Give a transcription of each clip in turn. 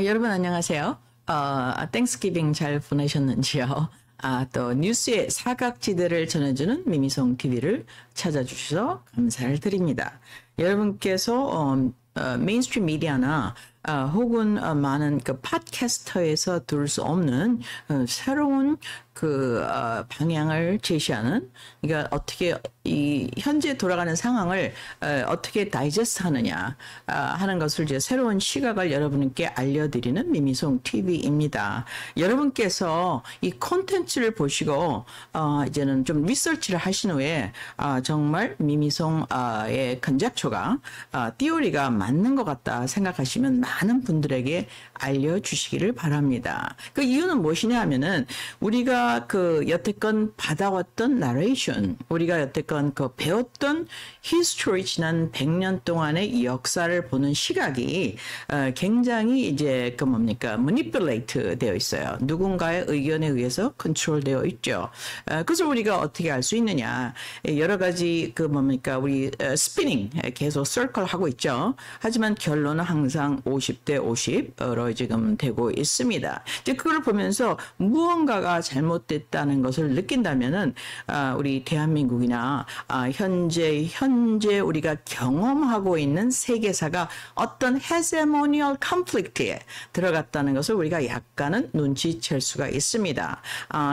여러분 안녕하세요. 땡스기빙 잘 보내셨는지요? 또 뉴스의 사각지대를 전해주는 미미송 TV를 찾아주셔서 감사를 드립니다. 여러분께서 메인스트림 미디어나 혹은 많은 그 팟캐스터에서 들을 수 없는 새로운 방향을 제시하는, 그러니까 어떻게 이 현재 돌아가는 상황을 어떻게 다이제스트 하느냐 하는 것을 이제 새로운 시각을 여러분께 알려드리는 미미송 TV입니다. 여러분께서 이 콘텐츠를 보시고 이제는 좀 리서치를 하신 후에 정말 미미송의 컨젝처가 띠오리가 맞는 것 같다 생각하시면 많은 분들에게 알려주시기를 바랍니다. 그 이유는 무엇이냐 하면은 우리가 여태껏 받아왔던 나레이션, 우리가 여태껏 배웠던 히스토리, 지난 100년 동안의 역사를 보는 시각이 굉장히 이제 manipulate 되어 있어요. 누군가의 의견에 의해서 컨트롤되어 있죠. 그래서 우리가 어떻게 알 수 있느냐? 여러 가지 우리 스피닝 계속 서클 하고 있죠. 하지만 결론은 항상 50대 50으로 지금 되고 있습니다. 이제 그걸 보면서 무언가가 잘못됐다는 것을 느낀다면은 우리 대한민국이나 현재 우리가 경험하고 있는 세계사가 어떤 헤제모니얼 컨플릭트에 들어갔다는 것을 우리가 약간은 눈치챌 수가 있습니다.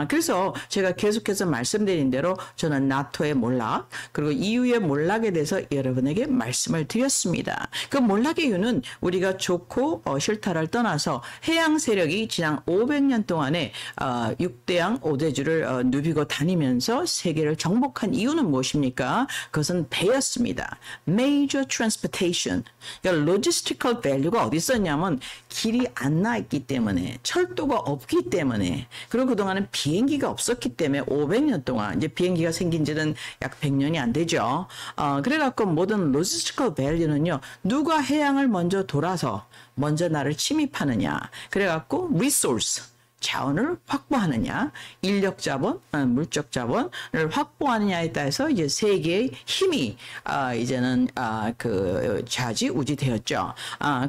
그래서 제가 계속해서 말씀드린 대로 저는 나토의 몰락 그리고 EU의 몰락에 대해서 여러분에게 말씀을 드렸습니다. 그 몰락의 이유는 우리가 좋고 싫다를 떠나서 해양 세력이 지난 500년 동안에 6대양 5대주를 누비고 다니면서 세계를 정복한 이유는 무엇입니까? 그것은 배였습니다. Major Transportation. 그러니까 logistical value가 어디 있었냐면 길이 안 나 있기 때문에, 철도가 없기 때문에, 그리고 그동안은 비행기가 없었기 때문에 500년 동안, 이제 비행기가 생긴 지는 약 100년이 안 되죠. 그래갖고 모든 logistical value는요, 누가 해양을 먼저 돌아서 먼저 나를 침입하느냐. 그래갖고 resource. 자원을 확보하느냐, 인력 자본, 물적 자본을 확보하느냐에 따라서 이제 세계의 힘이 이제는 좌지우지 되었죠.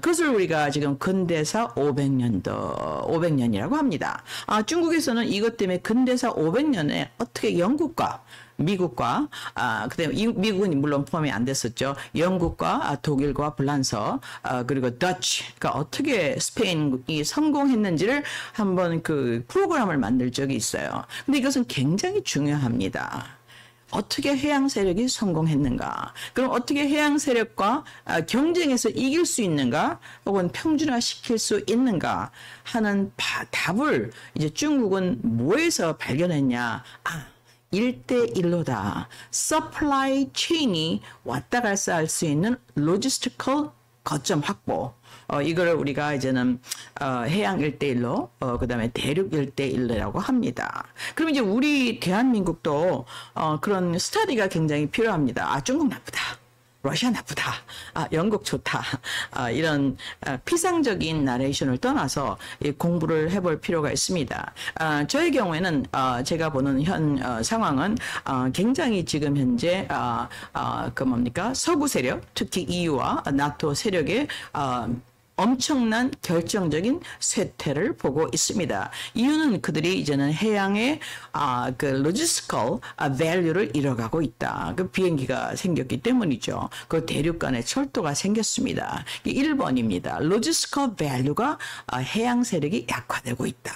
그것을 우리가 지금 근대사 500년이라고 합니다. 중국에서는 이것 때문에 근대사 500년에 어떻게 영국과 미국과 그다음에 미국은 물론 포함이 안 됐었죠. 영국과 독일과 불란서 그리고 더치가 어떻게 스페인이 성공했는지를 한번 프로그램을 만들 적이 있어요. 근데 이것은 굉장히 중요합니다. 어떻게 해양 세력이 성공했는가? 그럼 어떻게 해양 세력과 경쟁에서 이길 수 있는가? 혹은 평준화시킬 수 있는가? 하는 답을 이제 중국은 뭐에서 발견했냐? 1대1로다. 서플라이 체인이 왔다 갔다 할 수 있는 로지스티컬 거점 확보. 이걸 우리가 이제는 해양 1대1로 그 다음에 대륙 1대1로라고 합니다. 그럼 이제 우리 대한민국도 그런 스터디가 굉장히 필요합니다. 중국 나쁘다. 러시아 나쁘다. 영국 좋다. 이런 피상적인 나레이션을 떠나서 공부를 해볼 필요가 있습니다. 저의 경우에는 제가 보는 현 상황은 굉장히 지금 현재 서구 세력, 특히 EU와 나토 세력의 엄청난 결정적인 쇠퇴를 보고 있습니다. 이유는 그들이 이제는 해양의 logistical value를 잃어가고 있다. 비행기가 생겼기 때문이죠. 그 대륙 간에 철도가 생겼습니다. 1번입니다. logistical value가 해양 세력이 약화되고 있다.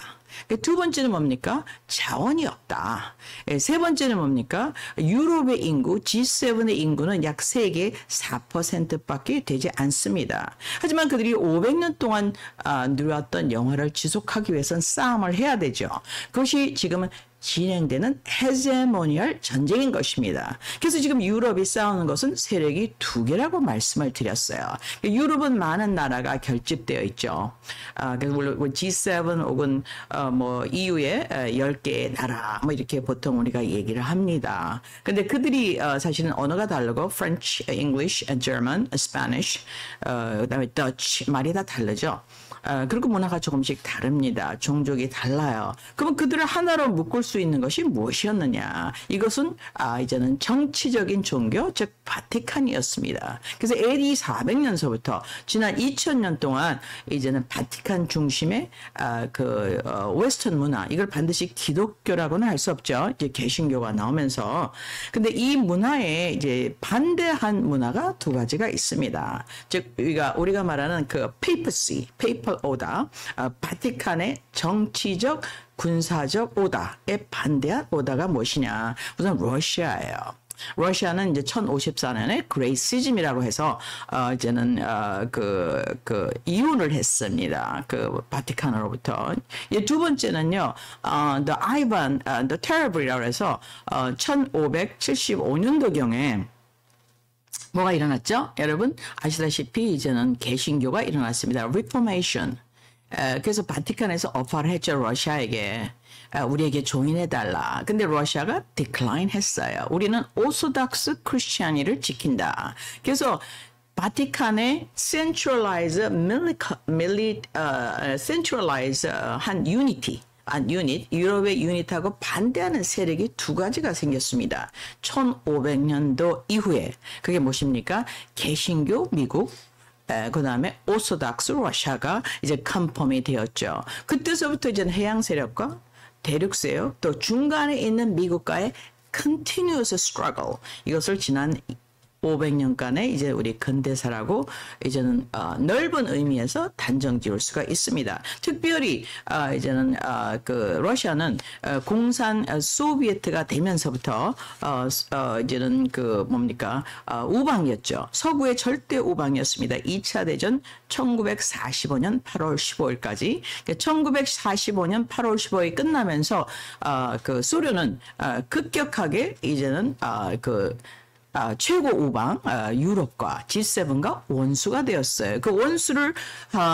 두 번째는 뭡니까? 자원이 없다. 세 번째는 뭡니까? 유럽의 인구, G7의 인구는 약 세계 4%밖에 되지 않습니다. 하지만 그들이 500년 동안 누렸던 영화를 지속하기 위해서는 싸움을 해야 되죠. 그것이 지금은 진행되는 헤제모니얼 전쟁인 것입니다. 그래서 지금 유럽이 싸우는 것은 세력이 2개라고 말씀을 드렸어요. 유럽은 많은 나라가 결집되어 있죠. 그래서 물론 G7 혹은 EU의 10개의 나라 이렇게 보통 우리가 얘기를 합니다. 근데 그들이 사실은 언어가 다르고 French, English, German, Spanish, 그다음에 Dutch 말이 다 다르죠. 그리고 문화가 조금씩 다릅니다. 종족이 달라요. 그러면 그들을 하나로 묶을 수 있는 것이 무엇이었느냐? 이것은 이제는 정치적인 종교, 즉 바티칸이었습니다. 그래서 AD 400년서부터 지난 2000년 동안 이제는 바티칸 중심의 웨스턴 문화, 이걸 반드시 기독교라고는 할 수 없죠. 이제 개신교가 나오면서. 근데 이 문화에 이제 반대한 문화가 두 가지가 있습니다. 즉 우리가 말하는 그 페이퍼시, 페이퍼 오다, 바티칸의 정치적 군사적 오다에 반대한 오다가 무엇이냐? 우선 러시아예요. 러시아는 이제 1054년에 그레이시즘이라고 해서 이제는 이혼을 했습니다. 그 바티칸으로부터. 두 번째는요, the Ivan the Terrible이라고 해서 1575년도경에 뭐가 일어났죠? 여러분 아시다시피 이제는 개신교가 일어났습니다. Reformation. 그래서 바티칸에서 오파를 했죠. 러시아에게. 우리에게 종인해달라. 근데 러시아가 decline 했어요. 우리는 오소닥스 크리스티아니를 지킨다. 그래서 바티칸의 centralize한 유니티, 유럽의 유닛하고 반대하는 세력이 두 가지가 생겼습니다. 1500년도 이후에. 그게 무엇입니까? 개신교 미국, 그 다음에 오소닥스 러시아가 이제 컨펌이 되었죠. 그때서부터 이제 해양 세력과 대륙 세력, 또 중간에 있는 미국과의 continuous struggle, 이것을 지난 500년간의 이제 우리 근대사라고 이제는 넓은 의미에서 단정 지을 수가 있습니다. 특별히 이제는 그 러시아는 공산 소비에트가 되면서부터 이제는 그 뭡니까 우방이었죠. 서구의 절대 우방이었습니다. 2차 대전 1945년 8월 15일까지. 1945년 8월 15일 끝나면서 그 소련은 급격하게 이제는 최고 우방 유럽과 G7과 원수가 되었어요. 그 원수를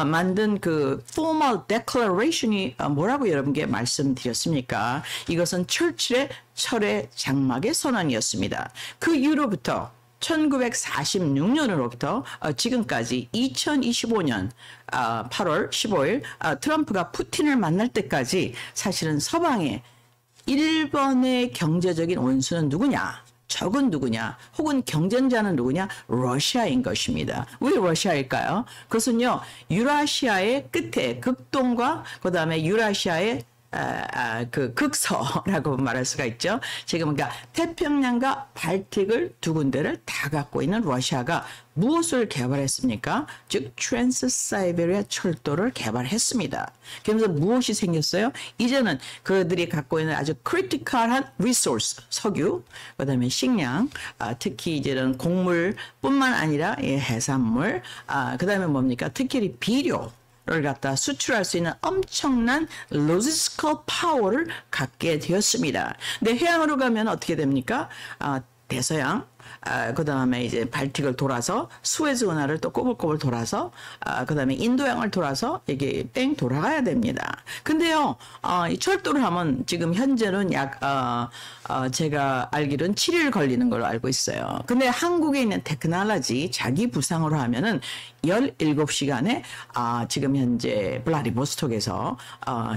만든 그 formal declaration이 뭐라고 여러분께 말씀드렸습니까? 이것은 철칠의 철의 장막의 선언이었습니다. 그 이후로부터 1946년으로부터 지금까지 2025년 8월 15일 트럼프가 푸틴을 만날 때까지 사실은 서방의 1번의 경제적인 원수는 누구냐? 적은 누구냐? 혹은 경쟁자는 누구냐? 러시아인 것입니다. 왜 러시아일까요? 그것은요, 유라시아의 끝에 극동과 그 다음에 유라시아의 그 극서라고 말할 수가 있죠. 지금 그러니까 태평양과 발틱을 두 군데를 다 갖고 있는 러시아가 무엇을 개발했습니까? 즉 트랜스사이베리아 철도를 개발했습니다. 그러면서 무엇이 생겼어요? 이제는 그들이 갖고 있는 아주 크리티컬한 리소스, 석유, 그다음에 식량, 특히 이제는 곡물뿐만 아니라 해산물, 그다음에 뭡니까? 특히 비료 를 갖다 수출할 수 있는 엄청난 로지스티컬 파워를 갖게 되었습니다. 근데 해양으로 가면 어떻게 됩니까? 대서양, 그 다음에 이제 발틱을 돌아서 스웨즈 운하를 또 꼬불꼬불 돌아서 그 다음에 인도양을 돌아서 이게 뺑 돌아가야 됩니다. 근데요, 이 철도를 하면 지금 현재는 약 제가 알기로는 7일 걸리는 걸로 알고 있어요. 근데 한국에 있는 테크놀로지 자기 부상으로 하면은 17시간에 지금 현재 블라디보스톡에서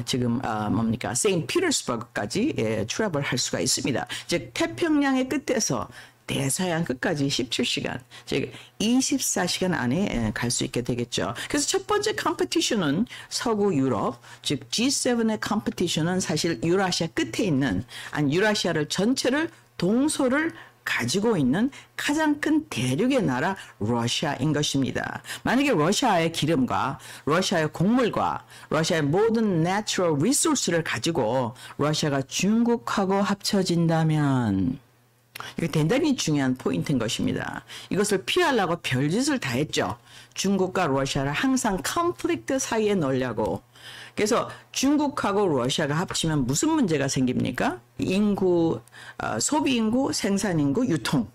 지금 뭡니까 세인트 피터스버그까지 트래블 할 수가 있습니다. 즉 태평양의 끝에서 대서양 끝까지 17시간, 즉 24시간 안에 갈 수 있게 되겠죠. 그래서 첫 번째 컴피티션은 서구 유럽, 즉 G7의 컴피티션은 사실 유라시아 끝에 있는, 유라시아를 전체를 동서를 가지고 있는 가장 큰 대륙의 나라 러시아인 것입니다. 만약에 러시아의 기름과 러시아의 곡물과 러시아의 모든 내추럴 리소스를 가지고 러시아가 중국하고 합쳐진다면 이게 대단히 중요한 포인트인 것입니다. 이것을 피하려고 별짓을 다 했죠. 중국과 러시아를 항상 컨플릭트 사이에 넣으려고. 그래서 중국하고 러시아가 합치면 무슨 문제가 생깁니까? 인구, 소비 인구, 생산 인구, 유통.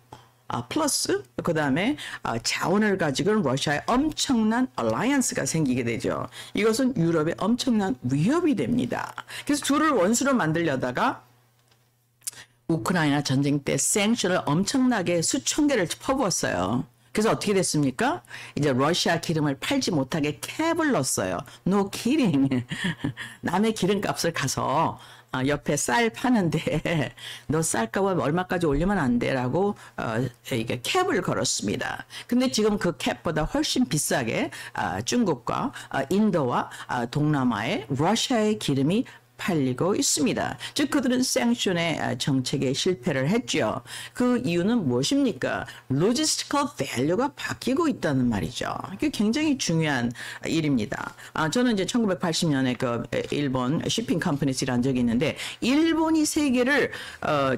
플러스 그 다음에 자원을 가지고 러시아의 엄청난 얼라이언스가 생기게 되죠. 이것은 유럽의 엄청난 위협이 됩니다. 그래서 둘을 원수로 만들려다가 우크라이나 전쟁 때 생션을 엄청나게 수천 개를 퍼부었어요. 그래서 어떻게 됐습니까? 이제 러시아 기름을 팔지 못하게 캡을 넣었어요. No kidding. 남의 기름값을 가서 옆에 쌀 파는데 너 쌀값을 얼마까지 올리면 안 돼라고 이게 캡을 걸었습니다. 근데 지금 그 캡보다 훨씬 비싸게 중국과 인도와 동남아의 러시아의 기름이 팔리고 있습니다. 즉 그들은 생션의 정책에 실패를 했죠. 그 이유는 무엇입니까? 로지스티컬 밸류가 바뀌고 있다는 말이죠. 이게 굉장히 중요한 일입니다. 저는 이제 1980년에 그 일본 shipping companies 일한 적이 있는데 일본이 세계를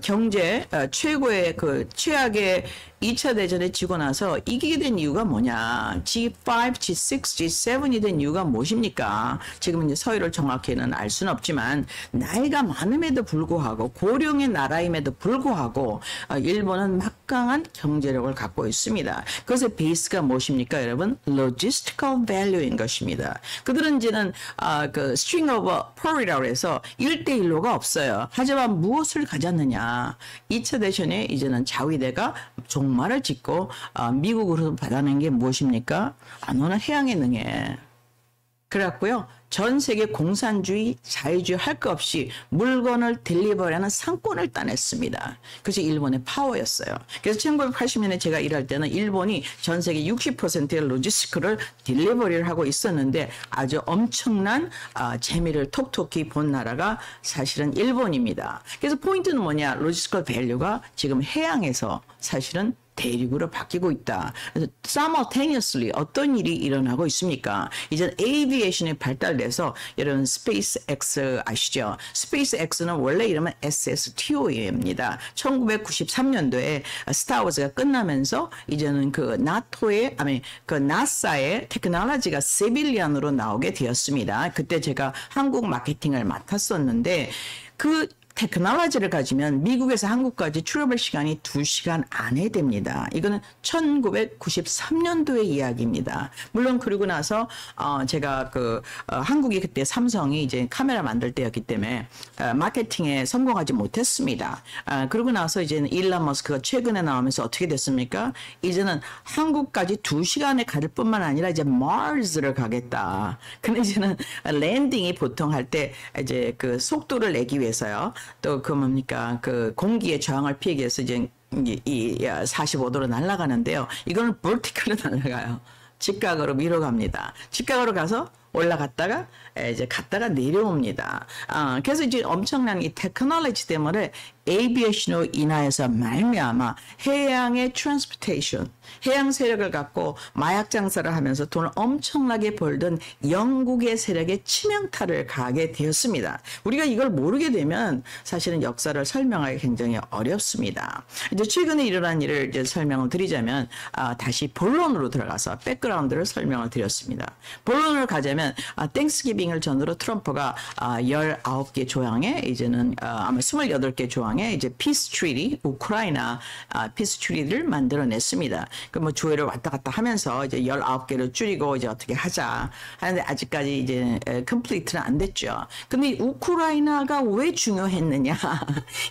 경제 최고의 그 최악의 2차 대전에 지고 나서 이기게 된 이유가 뭐냐? G5, G6, G7이 된 이유가 무엇입니까? 지금 이제 서열을 정확히는 알 수는 없지만 나이가 많음에도 불구하고 고령의 나라임에도 불구하고 일본은 막강한 경제력을 갖고 있습니다. 그것의 베이스가 무엇입니까, 여러분? Logistical value인 것입니다. 그들은 이제는 그 string of pearl이라고 해서 1대1로가 없어요. 하지만 무엇을 가졌느냐? 2차 대전에 이제는 자위대가 종말을 짓고 미국으로 받아낸 게 무엇입니까? 너는 해양에 능해. 그래갖고요. 전 세계 공산주의, 자유주의 할 것 없이 물건을 딜리버리하는 상권을 따냈습니다. 그것이 일본의 파워였어요. 그래서 1980년에 제가 일할 때는 일본이 전 세계 60%의 로지스틱을 딜리버리를 하고 있었는데 아주 엄청난 재미를 톡톡히 본 나라가 사실은 일본입니다. 그래서 포인트는 뭐냐? 로지스틱 밸류가 지금 해양에서 사실은 대륙으로 바뀌고 있다. 그래서 simultaneously 어떤 일이 일어나고 있습니까? 이제 에이비에이션이 발달돼서 여러분 스페이스X 아시죠? 스페이스X는 원래 이름은 SSTO입니다. 1993년도에 스타워즈가 끝나면서 이제는 그 나토의 그 나사의 테크놀로지가 시빌리안으로 나오게 되었습니다. 그때 제가 한국 마케팅을 맡았었는데 그 테크놀로지를 가지면 미국에서 한국까지 출발 시간이 2시간 안에 됩니다. 이거는 1993년도의 이야기입니다. 물론 그리고 나서 제가 한국이 그때 삼성이 이제 카메라 만들 때였기 때문에 마케팅에 성공하지 못했습니다. 그러고 나서 이제는 일론 머스크가 최근에 나오면서 어떻게 됐습니까? 이제는 한국까지 2시간에 갈 뿐만 아니라 이제 마스를 가겠다. 근데 이제는 랜딩이 보통 할 때 이제 그 속도를 내기 위해서요. 또 그 뭡니까? 그 공기의 저항을 피하기 위해서 이제 이 45도로 날아가는데요. 이거는 vertical로 날아가요. 직각으로 위로 갑니다. 직각으로 가서 올라갔다가 이제 갔다가 내려옵니다. 그래서 이제 엄청난 이 테크놀로지 때문에 에이비에이션으로 인하여서 말미암아 해양의 트랜스포테이션, 해양 세력을 갖고 마약 장사를 하면서 돈을 엄청나게 벌던 영국의 세력에 치명타를 가하게 되었습니다. 우리가 이걸 모르게 되면 사실은 역사를 설명하기 굉장히 어렵습니다. 이제 최근에 일어난 일을 이제 설명을 드리자면 다시 본론으로 들어가서 백그라운드를 설명을 드렸습니다. 본론을 가자면 땡스기빙을 전후로 트럼프가 19개 조항에 이제는 아마 28개 조항에 이제 피스 트리티, 우크라이나 피스 트리티를 만들어냈습니다. 그 뭐 조회를 왔다 갔다 하면서 이제 19개를 줄이고 이제 어떻게 하자 하는데 아직까지 이제 컴플리트는 안 됐죠. 근데 우크라이나가 왜 중요했느냐?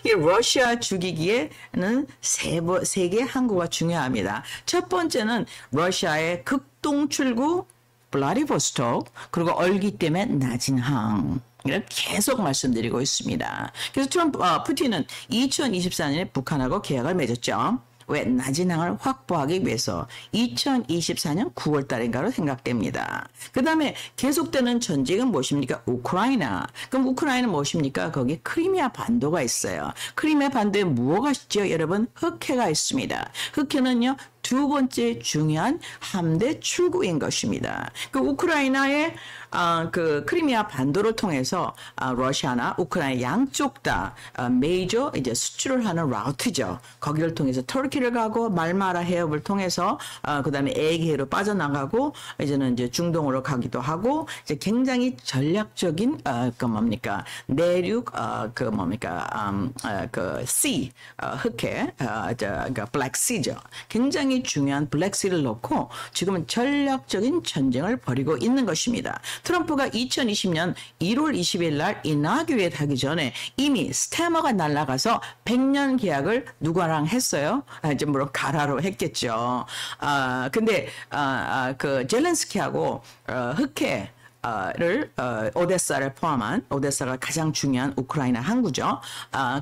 이 러시아 죽이기에는 세 개 항구가 중요합니다. 첫 번째는 러시아의 극동 출구 블라디보스톡 그리고 얼기 때문에 나진항 이걸 계속 말씀드리고 있습니다. 그래서 푸틴은 2024년에 북한하고 계약을 맺었죠. 왜? 나진항을 확보하기 위해서 2024년 9월 달인가로 생각됩니다. 그 다음에 계속되는 전쟁은 무엇입니까? 우크라이나. 그럼 우크라이나는 무엇입니까? 거기 크리미아 반도가 있어요. 크리미아 반도에 무엇가 있죠? 여러분, 흑해가 있습니다. 흑해는요. 두 번째 중요한 함대 출구인 것입니다. 그 우크라이나의 그 크리미아 반도를 통해서 러시아나 우크라이나 양쪽 다 메이저 이제 수출을 하는 라우트죠. 거기를 통해서 터키를 가고 말마라 해협을 통해서 그다음에 에게해로 빠져나가고 이제는 이제 중동으로 가기도 하고 이제 굉장히 전략적인 그 뭡니까 내륙 그 뭡니까 그 씨 흑해 그 블랙시죠. 굉장히 굉장히 중요한 블랙시를 넣고 지금은 전략적인 전쟁을 벌이고 있는 것입니다. 트럼프가 2020년 1월 20일 날 이나규레이트 하기 전에 이미 스태머가 날아가서 100년 계약을 누구랑 했어요? 이제 물론 가라로 했겠죠. 근데 그 젤렌스키하고 흑해 를 오데사를 포함한 오데사가 가장 중요한 우크라이나 항구죠.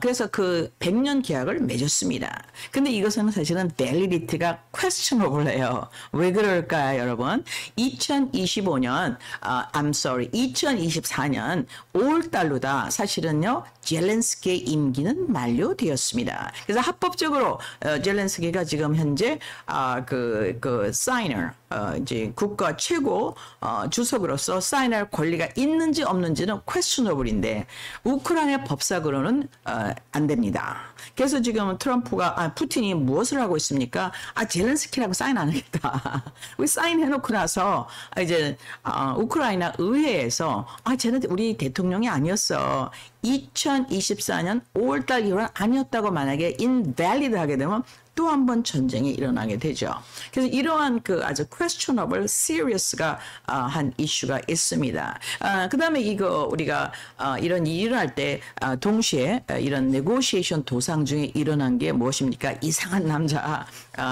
그래서 그 100년 계약을 맺었습니다. 근데 이것은 사실은 validity가 questionable해요. 왜 그럴까요, 여러분? 2024년 2024년 5월달로다 사실은요 젤렌스키의 임기는 만료되었습니다. 그래서 합법적으로 젤렌스키가 지금 현재 그 사이너 이제 국가 최고 주석으로서 사인할 권리가 있는지 없는지는 questionable인데 우크라이나 법상으로는 안 됩니다. 그래서 지금 푸틴이 무엇을 하고 있습니까? 젤렌스키라고 사인 안 하겠다. 우리 사인해놓고 나서 이제 우크라이나 의회에서 쟤는 우리 대통령이 아니었어. 2024년 5월달 이후는 아니었다고 만약에 invalid 하게 되면 또 한 번 전쟁이 일어나게 되죠. 그래서 이러한 그 아주 questionable, serious가 한 이슈가 있습니다. 그 다음에 이거 우리가 이런 일을 할 때 동시에 이런 negotiation 도상 중에 일어난 게 무엇입니까? 이상한 남자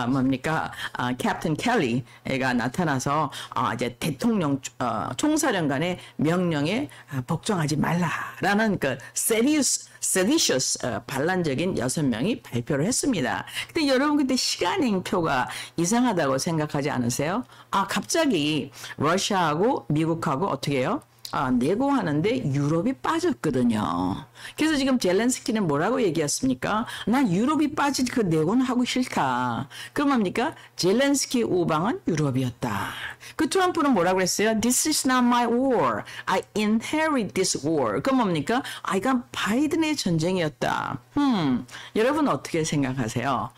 뭡니까? 캡틴 켈리가 나타나서 이제 대통령 총사령관의 명령에 복종하지 말라라는 그 seditious 반란적인 6명이 발표를 했습니다. 근데 여러분 그때 시간행표가 이상하다고 생각하지 않으세요? 갑자기 러시아하고 미국하고 어떻게 해요? 내고하는데 유럽이 빠졌거든요. 그래서 지금 젤렌스키는 뭐라고 얘기했습니까? 난 유럽이 빠진 그 내고는 하고 싫다. 그럼 뭡니까? 젤렌스키 우방은 유럽이었다. 그 트럼프는 뭐라고 그랬어요? This is not my war. I inherit this war. 그럼 뭡니까? 이건 바이든의 전쟁이었다. 여러분 어떻게 생각하세요?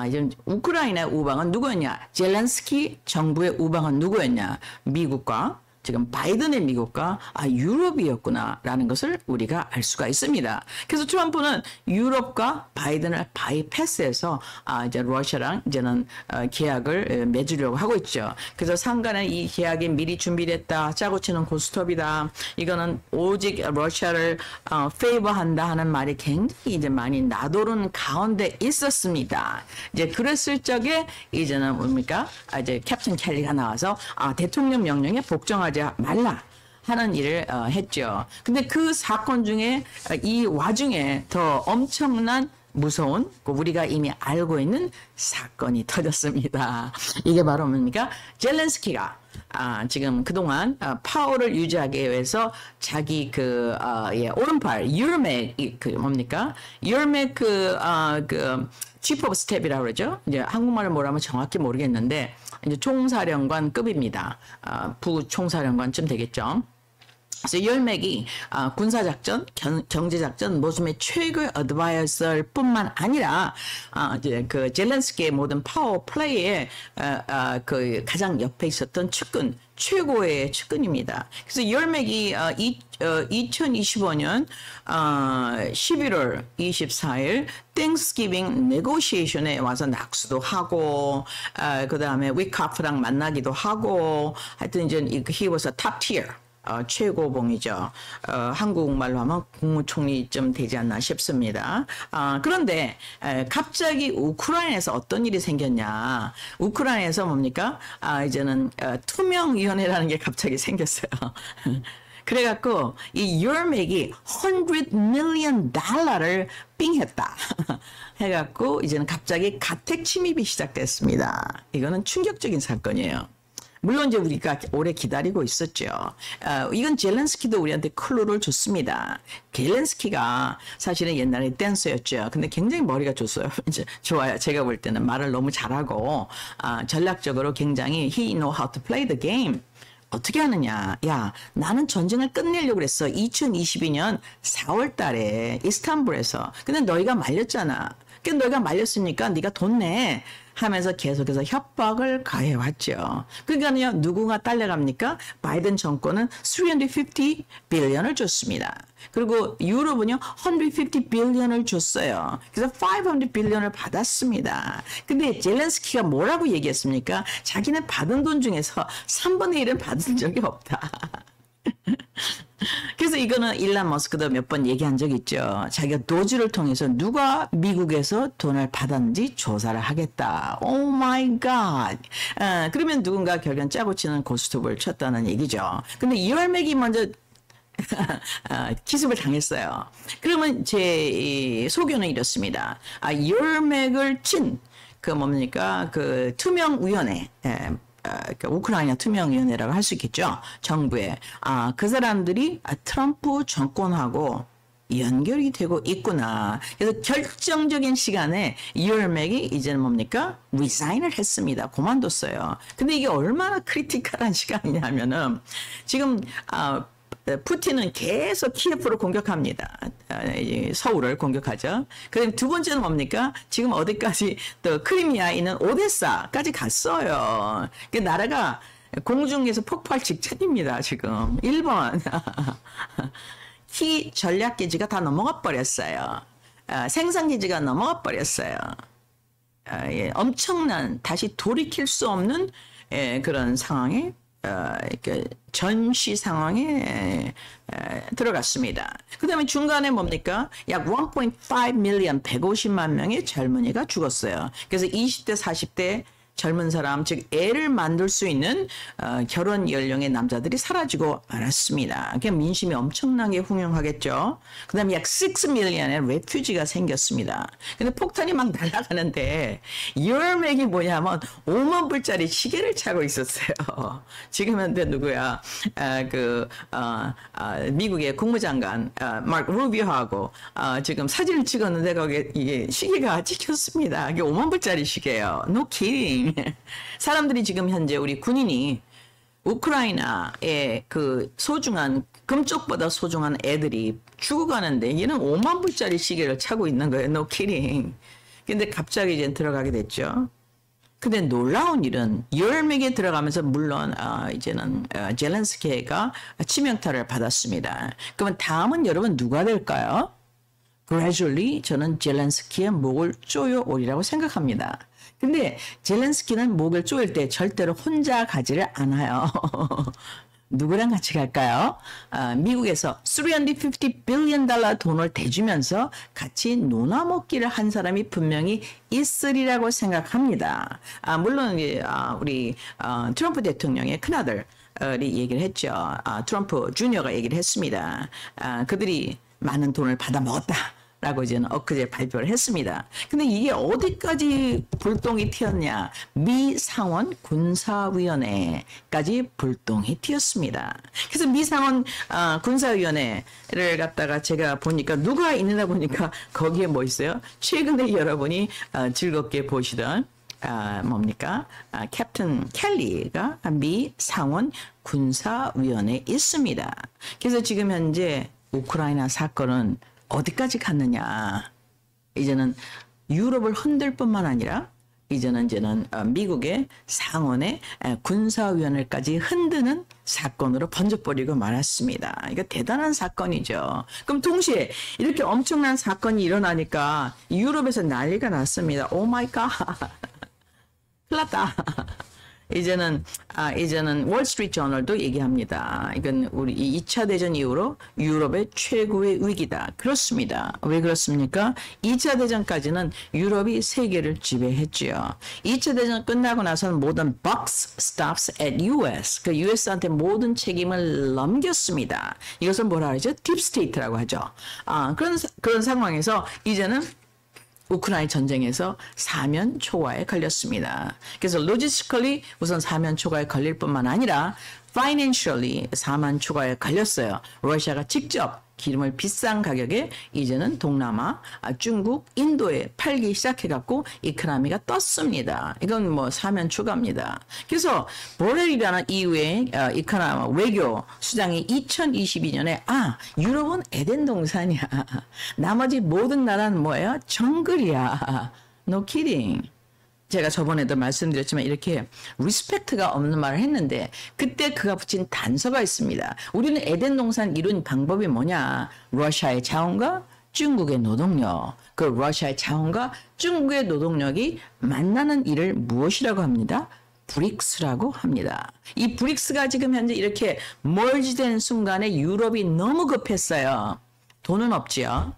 이제 우크라이나 우방은 누구였냐? 젤렌스키 정부의 우방은 누구였냐? 미국과 지금 바이든의 미국과 유럽이었구나라는 것을 우리가 알 수가 있습니다. 그래서 트럼프는 유럽과 바이든을 바이패스해서 이제 러시아랑 이제는 계약을 맺으려고 하고 있죠. 그래서 상관은 이 계약이 미리 준비됐다. 짜고 치는 고스톱이다. 이거는 오직 러시아를 페이버한다 하는 말이 굉장히 이제 많이 나도는 가운데 있었습니다. 이제 그랬을 적에 이제는 뭡니까? 이제 캡틴 켈리가 나와서 대통령 명령에 복종하지 말라 하는 일을 했죠. 근데 그 사건 중에 이 와중에 더 엄청난 무서운 우리가 이미 알고 있는 사건이 터졌습니다. 이게 바로 뭡니까? 젤렌스키가 지금 그동안 파워를 유지하기 위해서 자기 오른팔 유르맥 뭡니까? 유르맥 chief of staff이라고 그러죠. 이제 한국말을 뭐라면 정확히 모르겠는데 이제 총사령관급입니다. 부총사령관쯤 되겠죠. 그래서 열맥이 군사작전, 경제작전 모습의 최고의 어드바이저일 뿐만 아니라 이제 그 젤렌스키의 모든 파워 플레이에 그 가장 옆에 있었던 측근, 최고의 측근입니다. 그래서 열맥이 2025년 11월 24일 땡스기빙 네고시에이션에 와서 낙수도 하고 그 다음에 위카프랑 만나기도 하고 하여튼 이제 he was a top tier. 최고봉이죠. 한국말로 하면 국무총리쯤 되지 않나 싶습니다. 그런데 갑자기 우크라이나에서 어떤 일이 생겼냐. 우크라이나에서 뭡니까? 이제는 투명위원회라는 게 갑자기 생겼어요. 그래갖고 이 열맥이 $100 million 삥했다. 해갖고 이제는 갑자기 가택 침입이 시작됐습니다. 이거는 충격적인 사건이에요. 물론 이제 우리가 오래 기다리고 있었죠. 이건 젤렌스키도 우리한테 클루를 줬습니다. 젤렌스키가 사실은 옛날에 댄서였죠. 근데 굉장히 머리가 좋아요. 제가 볼 때는 말을 너무 잘하고 전략적으로 굉장히 he know how to play the game. 어떻게 하느냐. 야, 나는 전쟁을 끝내려고 그랬어. 2022년 4월 달에 이스탄불에서. 근데 너희가 말렸잖아. 그 너희가 말렸으니까 네가 돈 내. 하면서 계속해서 협박을 가해왔죠. 그러니까요, 누구가 딸려갑니까? 바이든 정권은 350 빌리언을 줬습니다. 그리고 유럽은요, 150 빌리언을 줬어요. 그래서 500 빌리언을 받았습니다. 근데 젤렌스키가 뭐라고 얘기했습니까? 자기는 받은 돈 중에서 3분의 1은 받은 적이 없다. 그래서 이거는 일론 머스크도 몇 번 얘기한 적 있죠. 자기가 도주를 통해서 누가 미국에서 돈을 받았는지 조사를 하겠다. 오 마이 갓. 그러면 누군가 결국엔 짜고 치는 고스톱을 쳤다는 얘기죠. 근데 이월맥이 먼저 기습을 당했어요. 그러면 제 소견은 이렇습니다. 이월맥을 친 그 뭡니까? 그 투명위원회. 그 우크라이나 투명위원회라고 할 수 있겠죠. 정부에. 그 사람들이 트럼프 정권하고 연결이 되고 있구나. 그래서 결정적인 시간에 이얼맥이 이제는 뭡니까? 리사인을 했습니다. 그만뒀어요. 근데 이게 얼마나 크리티컬한 시간이냐면은 지금 푸틴은 계속 키예프를 공격합니다. 서울을 공격하죠. 그다음 두 번째는 뭡니까? 지금 어디까지 또 크리미아에 있는 오데사까지 갔어요. 그 나라가 공중에서 폭발 직전입니다. 지금 1번 키 전략기지가 다 넘어가 버렸어요. 생산기지가 넘어가 버렸어요. 엄청난 다시 돌이킬 수 없는 그런 상황에 전시 상황에 들어갔습니다. 그 다음에 중간에 뭡니까? 약 1.5 밀리언 150만 명의 젊은이가 죽었어요. 그래서 20대 40대 젊은 사람, 즉 애를 만들 수 있는 결혼 연령의 남자들이 사라지고 말았습니다. 그냥 민심이 엄청나게 흉흉하겠죠. 그 다음에 약 6 밀리언의 레퓨지가 생겼습니다. 근데 폭탄이 막 날아가는데 이얼맥이 뭐냐면 5만 불짜리 시계를 차고 있었어요. 지금 현재 누구야? 미국의 국무장관 마크 루비오하고 지금 사진을 찍었는데 거기에 이게 시계가 찍혔습니다. 이게 5만 불짜리 시계예요. No kidding. 사람들이 지금 현재 우리 군인이 우크라이나의 그 소중한 금쪽보다 소중한 애들이 죽어가는데 얘는 5만 불짜리 시계를 차고 있는 거예요. No kidding. 근데 갑자기 이제 들어가게 됐죠. 근데 놀라운 일은 열맥에 들어가면서 물론 이제는 젤렌스키가 치명타를 받았습니다. 그러면 다음은 여러분 누가 될까요? Gradually 저는 젤렌스키의 목을 쪼여 오리라고 생각합니다. 근데 젤렌스키는 목을 쪼일 때 절대로 혼자 가지를 않아요. 누구랑 같이 갈까요? 미국에서 350 빌리언 달러 돈을 대주면서 같이 논아먹기를 한 사람이 분명히 있으리라고 생각합니다. 물론 우리 트럼프 대통령의 큰아들이 얘기를 했죠. 트럼프 주니어가 얘기를 했습니다. 그들이 많은 돈을 받아먹었다. 라고 이제는 엊그제 발표를 했습니다. 근데 이게 어디까지 불똥이 튀었냐? 미 상원 군사위원회까지 불똥이 튀었습니다. 그래서 미 상원 군사위원회를 갖다가 제가 보니까 누가 있느냐 보니까 거기에 뭐 있어요? 최근에 여러분이 즐겁게 보시던 뭡니까? 캡틴 켈리가 미 상원 군사위원회에 있습니다. 그래서 지금 현재 우크라이나 사건은 어디까지 갔느냐. 이제는 유럽을 흔들 뿐만 아니라 이제는 미국의 상원의 군사위원회까지 흔드는 사건으로 번져버리고 말았습니다. 이거 대단한 사건이죠. 그럼 동시에 이렇게 엄청난 사건이 일어나니까 유럽에서 난리가 났습니다. 오 마이 갓. 큰일 났다. 이제는 월스트리트 저널도 얘기합니다. 이건 우리 2차 대전 이후로 유럽의 최고의 위기다. 그렇습니다. 왜 그렇습니까? 2차 대전까지는 유럽이 세계를 지배했지요. 2차 대전 끝나고 나서는 모든 buck stops at US. 그 US한테 모든 책임을 넘겼습니다. 이것을 뭐라 하죠? 딥스테이트라고 하죠. 그런 상황에서 이제는 우크라이나 전쟁에서 사면 초과에 걸렸습니다. 그래서 로지스컬리 우선 사면 초과에 걸릴 뿐만 아니라 financially 사만 추가에 걸렸어요. 러시아가 직접 기름을 비싼 가격에 이제는 동남아, 중국, 인도에 팔기 시작해갖고 이코노미가 떴습니다. 이건 뭐 사면 추가입니다. 그래서 보렐이라는 이후에 이코노미 외교 수장이 2022년에 유럽은 에덴 동산이야. 나머지 모든 나라는 뭐예요? 정글이야. No kidding. 제가 저번에도 말씀드렸지만 이렇게 리스펙트가 없는 말을 했는데 그때 그가 붙인 단서가 있습니다. 우리는 에덴 동산 이룬 방법이 뭐냐? 러시아의 자원과 중국의 노동력. 그 러시아의 자원과 중국의 노동력이 만나는 일을 무엇이라고 합니다? 브릭스라고 합니다. 이 브릭스가 지금 현재 이렇게 멀지된 순간에 유럽이 너무 급했어요. 돈은 없지요.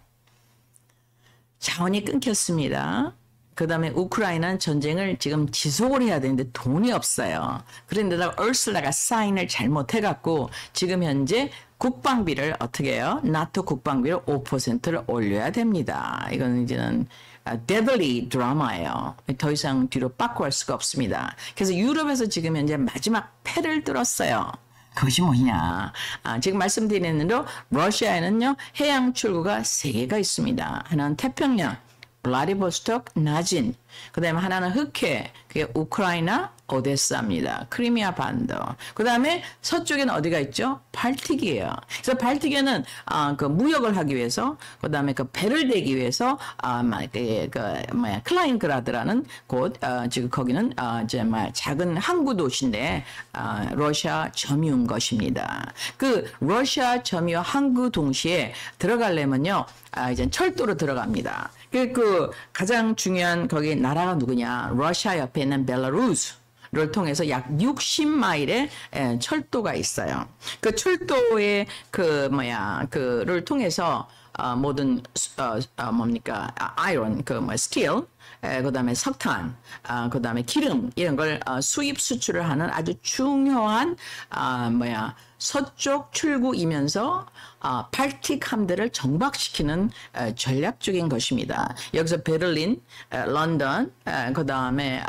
자원이 끊겼습니다. 그 다음에 우크라이나는 전쟁을 지금 지속을 해야 되는데 돈이 없어요. 그런데다가 얼슬라가 사인을 잘못해갖고 지금 현재 국방비를 어떻게 해요? 나토 국방비를 5%를 올려야 됩니다. 이건 이제는 데들리 드라마예요. 더 이상 뒤로 빠꾸 할 수가 없습니다. 그래서 유럽에서 지금 현재 마지막 패를 들었어요. 그것이 뭐냐? 지금 말씀드리는 대로 러시아에는요 해양 출구가 3개가 있습니다. 하나는 태평양, 블라디보스톡, 나진, 그 다음에 하나는 흑해, 그게 우크라이나, 오데사입니다. 크리미아 반도. 그 다음에 서쪽에는 어디가 있죠? 발틱이에요. 그래서 발틱에는 그 무역을 하기 위해서, 그 다음에 그 배를 대기 위해서 클라인그라드라는 곳, 지금 거기는 이제 작은 항구 도시인데 러시아 점유인 것입니다. 그 러시아 점유 항구 동시에 들어가려면요, 이제 철도로 들어갑니다. 그 가장 중요한 거기 나라가 누구냐? 러시아 옆에 있는 벨라루스를 통해서 약 60마일의 철도가 있어요. 그 철도의 그를 통해서 모든 뭡니까? 아이론, 스틸, 그다음에 석탄, 그다음에 기름 이런 걸 수입 수출을 하는 아주 중요한 서쪽 출구이면서 발틱 함대를 정박시키는 전략적인 것입니다. 여기서 베를린, 런던, 그다음에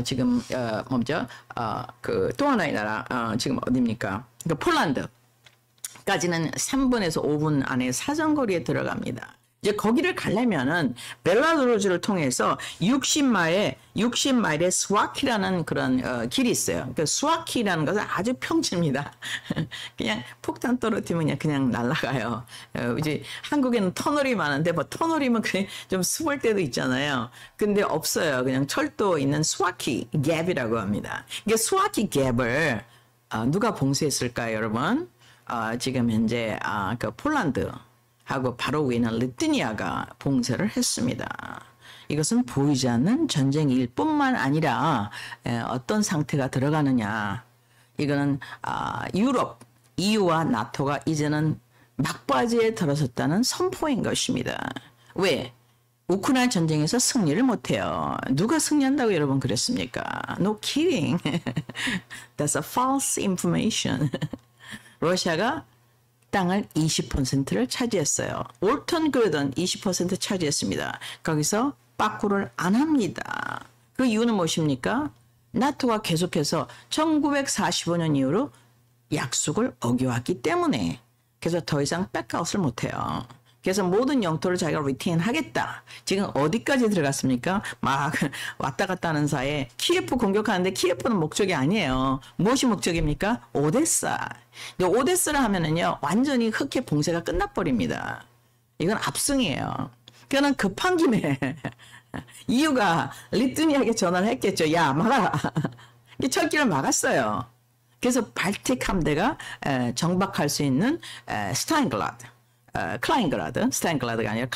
지금 뭐죠? 그 또 하나의 나라 지금 어디입니까? 그 폴란드. 까지는 3분에서 5분 안에 사정거리에 들어갑니다. 이제 거기를 가려면은 벨라루스를 통해서 60마일의 스와키라는 그런 길이 있어요. 그 스와키라는 것은 아주 평지입니다. 그냥 폭탄 떨어뜨리면 그냥 날아가요. 이제 한국에는 터널이 많은데 뭐 터널이면 그냥 좀 숨을 때도 있잖아요. 근데 없어요. 그냥 철도 있는 스와키 갭이라고 합니다. 이게 스와키 갭을 누가 봉쇄했을까요, 여러분? 지금 현재 그 폴란드하고 바로 위에는 리투아니아가 봉쇄를 했습니다. 이것은 보이지 않는 전쟁일 뿐만 아니라 어떤 상태가 들어가느냐. 이거는 유럽, EU와 나토가 이제는 막바지에 들어섰다는 선포인 것입니다. 왜? 우크라이나 전쟁에서 승리를 못해요. 누가 승리한다고 여러분 그랬습니까? No kidding. That's a false information. 러시아가 땅을 20%를 차지했어요. 옳든 그르든 20% 차지했습니다. 거기서 빠꾸를 안 합니다. 그 이유는 무엇입니까? 나토가 계속해서 1945년 이후로 약속을 어겨왔기 때문에 그래서 더 이상 백아웃을 못해요. 그래서 모든 영토를 자기가 리테인 하겠다. 지금 어디까지 들어갔습니까? 막 왔다 갔다 하는 사이에 키예프 공격하는데 키예프는 목적이 아니에요. 무엇이 목적입니까? 오데사. 근데 오데사를 하면은요, 완전히 흑해 봉쇄가 끝나버립니다. 이건 압승이에요. 그거는 급한 김에 이유가 리투아니아에게 전화를 했겠죠. 야, 막아라. 이 철길을 막았어요. 그래서 발틱 함대가 정박할 수 있는 스타인글라드가 아니라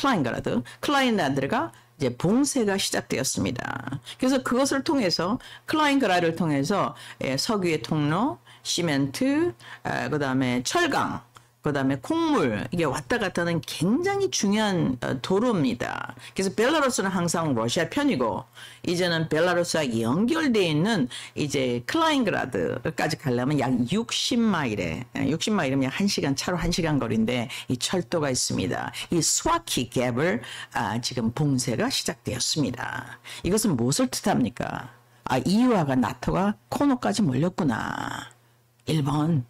클라인그라드가 이제 봉쇄가 시작되었습니다. 그래서 그것을 통해서 클라인그라드를 통해서 석유의 통로, 시멘트, 그다음에 철강, 그다음에 콩물 이게 왔다 갔다 하는 굉장히 중요한 도로입니다. 그래서 벨라루스는 항상 러시아 편이고 이제는 벨라루스와 연결되어 있는 이제 클라인그라드까지 가려면 약 60마일이면 약 1시간 차로 1시간 거리인데 이 철도가 있습니다. 이 스와키 갭을 지금 봉쇄가 시작되었습니다. 이것은 무엇을 뜻합니까? EU와 나토가 코너까지 몰렸구나. 1번.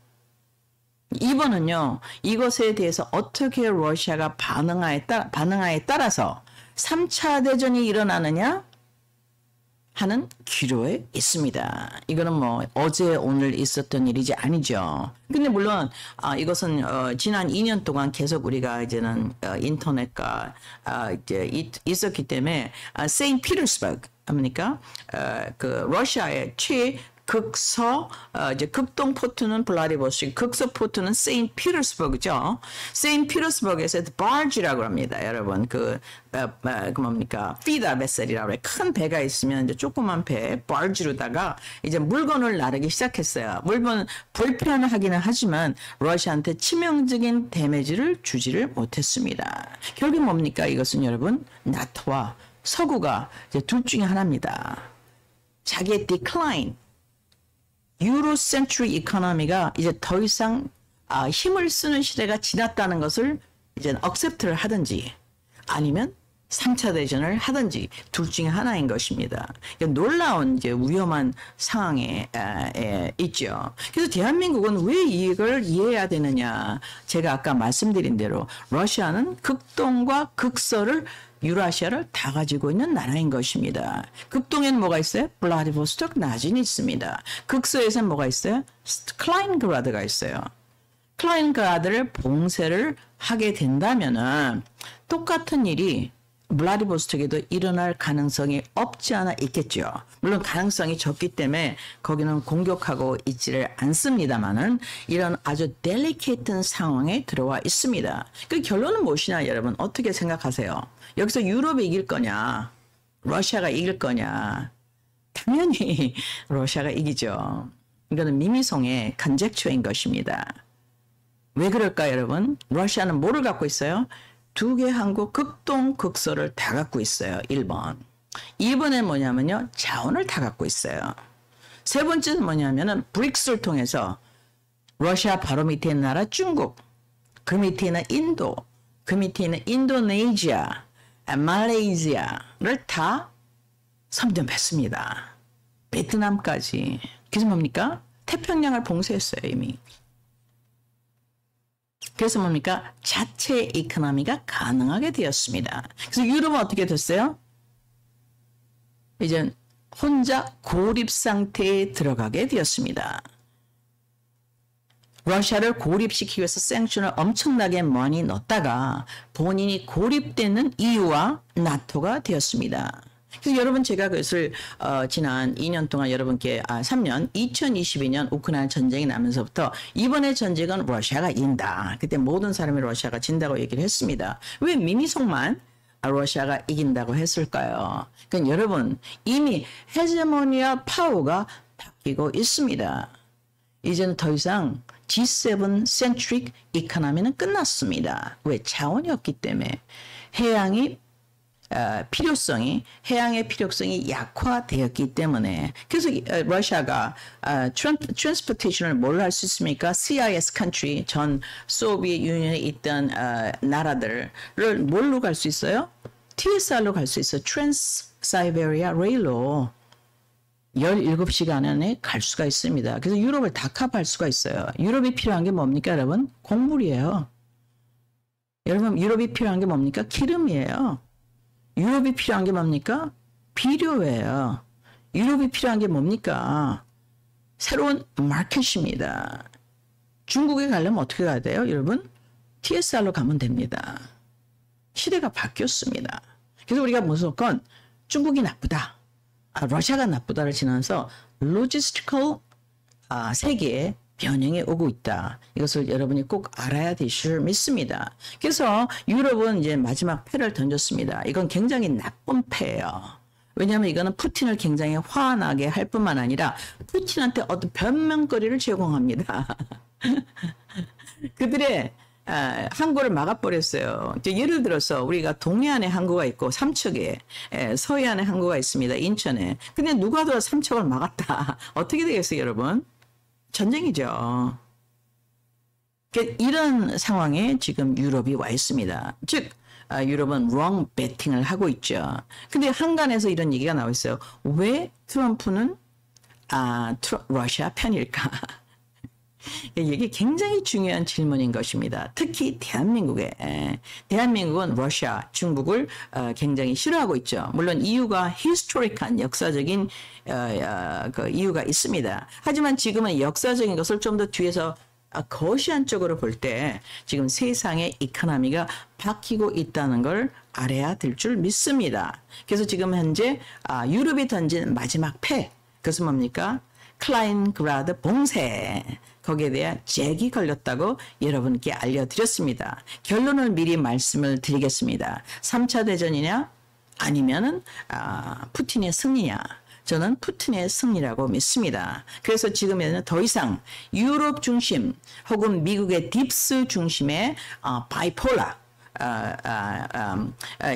2번은요. 이것에 대해서 어떻게 러시아가 반응하에 따라서 3차 대전이 일어나느냐 하는 기로에 있습니다. 이거는 뭐 어제 오늘 있었던 일이지 아니죠. 근데 물론 이것은 지난 2년 동안 계속 우리가 이제는 인터넷과 이제 있었기 때문에 세인트 피터스버그 합니까? 그 러시아의 극서 이제 극동 포트는 블라디보스토크, 극서 포트는 세인트 피터스버그죠. 세인트 피터스버그에서 바지라고 합니다. 여러분 그 뭡니까? 피다 베셀이라고 해. 큰 배가 있으면 이제 조그만 배 바지로다가 이제 물건을 나르기 시작했어요. 물건 불편하기는 하지만 러시아한테 치명적인 데미지를 주지를 못했습니다. 결국 뭡니까? 이것은 여러분 나토와 서구가 이제 둘 중에 하나입니다. 자기의 decline 유로센트릭 이코노미가 이제 더 이상 힘을 쓰는 시대가 지났다는 것을 이제 accept를 하든지 아니면 3차 대전을 하든지 둘 중에 하나인 것입니다. 놀라운 이제 위험한 상황에 있죠. 그래서 대한민국은 왜 이걸 이해해야 되느냐? 제가 아까 말씀드린 대로 러시아는 극동과 극서를 유라시아를 다 가지고 있는 나라인 것입니다. 극동에는 뭐가 있어요? 블라디보스토크 나진이 있습니다. 극서에서는 뭐가 있어요? 클라인그라드가 있어요. 클라인그라드를 봉쇄를 하게 된다면은 똑같은 일이 블라디보스토크에도 일어날 가능성이 없지 않아 있겠죠. 물론 가능성이 적기 때문에 거기는 공격하고 있지를 않습니다만은 이런 아주 델리케이트한 상황에 들어와 있습니다. 그 결론은 무엇이냐 여러분 어떻게 생각하세요? 여기서 유럽이 이길 거냐? 러시아가 이길 거냐? 당연히 러시아가 이기죠. 이거는 미미송의 컨젝처인 것입니다. 왜 그럴까 여러분? 러시아는 뭐를 갖고 있어요? 두 개 항구 극동 극서를 다 갖고 있어요. 1번. 2번은 뭐냐면요. 자원을 다 갖고 있어요. 세 번째는 뭐냐면은 브릭스를 통해서 러시아 바로 밑에 있는 나라 중국, 그 밑에 있는 인도, 그 밑에 있는 인도네시아, 말레이시아를 다 섬점했습니다. 베트남까지. 그래서 뭡니까? 태평양을 봉쇄했어요 이미. 그래서 뭡니까? 자체 이코노미가 가능하게 되었습니다. 그래서 유럽은 어떻게 됐어요? 이제 혼자 고립 상태에 들어가게 되었습니다. 러시아를 고립시키기 위해서 샌크션을 엄청나게 많이 넣었다가 본인이 고립되는 이유와 나토가 되었습니다. 그래서 여러분 제가 그것을 지난 2년 동안 여러분께 3년 2022년 우크라이나 전쟁이 나면서부터 이번에 전쟁은 러시아가 이긴다. 그때 모든 사람이 러시아가 진다고 얘기를 했습니다. 왜 미미송만 러시아가 이긴다고 했을까요? 그러니까 여러분 이미 헤제모니아 파워가 바뀌고 있습니다. 이제는 더 이상 G7 센트릭 이코노미는 끝났습니다. 왜? 자원이 없기 때문에 해양의 필요성이 약화되었기 때문에 그래서 러시아가 트랜스포테이션을 뭘로 할 수 있습니까? CIS country 전 소비에트 유니언에 있던 나라들을 뭘로 갈 수 있어요? TSR로 갈 수 있어요. 트랜스사이베리아 레일로 17시간 안에 갈 수가 있습니다. 그래서 유럽을 다 커버할 수가 있어요. 유럽이 필요한 게 뭡니까 여러분? 곡물이에요. 여러분 유럽이 필요한 게 뭡니까? 기름이에요. 유럽이 필요한 게 뭡니까? 비료예요. 유럽이 필요한 게 뭡니까? 새로운 마켓입니다. 중국에 가려면 어떻게 가야 돼요? 여러분 TSR로 가면 됩니다. 시대가 바뀌었습니다. 그래서 우리가 무조건 중국이 나쁘다. 러시아가 나쁘다를 지나서 로지스티컬 세계에 변형이 오고 있다. 이것을 여러분이 꼭 알아야 되실 줄 믿습니다. 그래서 유럽은 이제 마지막 패를 던졌습니다. 이건 굉장히 나쁜 패예요. 왜냐하면 이거는 푸틴을 굉장히 화나게 할 뿐만 아니라 푸틴한테 어떤 변명거리를 제공합니다. 그들의 항구를 막아버렸어요. 이제 예를 들어서 우리가 동해안에 항구가 있고 삼척에 서해안에 항구가 있습니다. 인천에. 근데 누가 더 삼척을 막았다. 어떻게 되겠어요 여러분? 전쟁이죠. 이런 상황에 지금 유럽이 와 있습니다. 즉 유럽은 wrong betting을 하고 있죠. 근데 한간에서 이런 얘기가 나와 있어요. 왜 트럼프는 러시아 편일까? 이게 굉장히 중요한 질문인 것입니다. 특히 대한민국에. 대한민국은 러시아, 중국을 굉장히 싫어하고 있죠. 물론 이유가 히스토릭한 역사적인 그 이유가 있습니다. 하지만 지금은 역사적인 것을 좀 더 뒤에서 거시한 쪽으로 볼 때 지금 세상의 이코노미가 바뀌고 있다는 걸 알아야 될 줄 믿습니다. 그래서 지금 현재 유럽이 던진 마지막 패, 그것은 뭡니까? 클라인그라드 봉쇄, 거기에 대한 잭이 걸렸다고 여러분께 알려드렸습니다. 결론을 미리 말씀을 드리겠습니다. 3차 대전이냐 아니면은 푸틴의 승리냐? 저는 푸틴의 승리라고 믿습니다. 그래서 지금에는 더 이상 유럽 중심 혹은 미국의 딥스 중심의 바이폴라,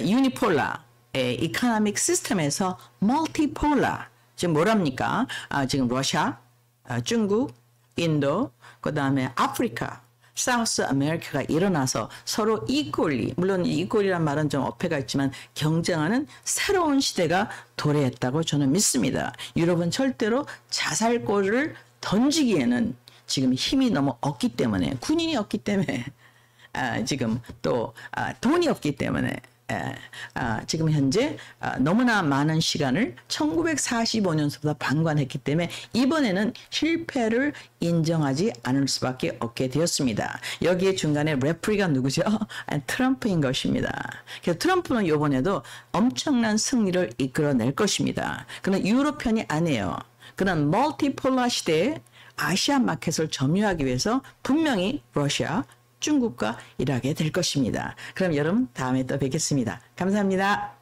유니폴라 이코노믹 시스템에서 멀티폴라, 지금 뭐랍니까? 지금 러시아, 중국, 인도, 그 다음에 아프리카, 사우스 아메리카가 일어나서 서로 이꼴리, 물론 이꼴리란 말은 좀 어폐가 있지만 경쟁하는 새로운 시대가 도래했다고 저는 믿습니다. 유럽은 절대로 자살골을 던지기에는 지금 힘이 너무 없기 때문에, 군인이 없기 때문에, 지금 또 돈이 없기 때문에, 지금 현재 너무나 많은 시간을 1945년서부터 방관했기 때문에 이번에는 실패를 인정하지 않을 수밖에 없게 되었습니다. 여기에 중간에 레프리가 누구죠? 트럼프인 것입니다. 그래서 트럼프는 이번에도 엄청난 승리를 이끌어낼 것입니다. 그는 유럽 편이 아니에요. 그는 멀티폴라 시대에 아시아 마켓을 점유하기 위해서 분명히 러시아, 중국과 일하게 될 것입니다. 그럼 여러분 다음에 또 뵙겠습니다. 감사합니다.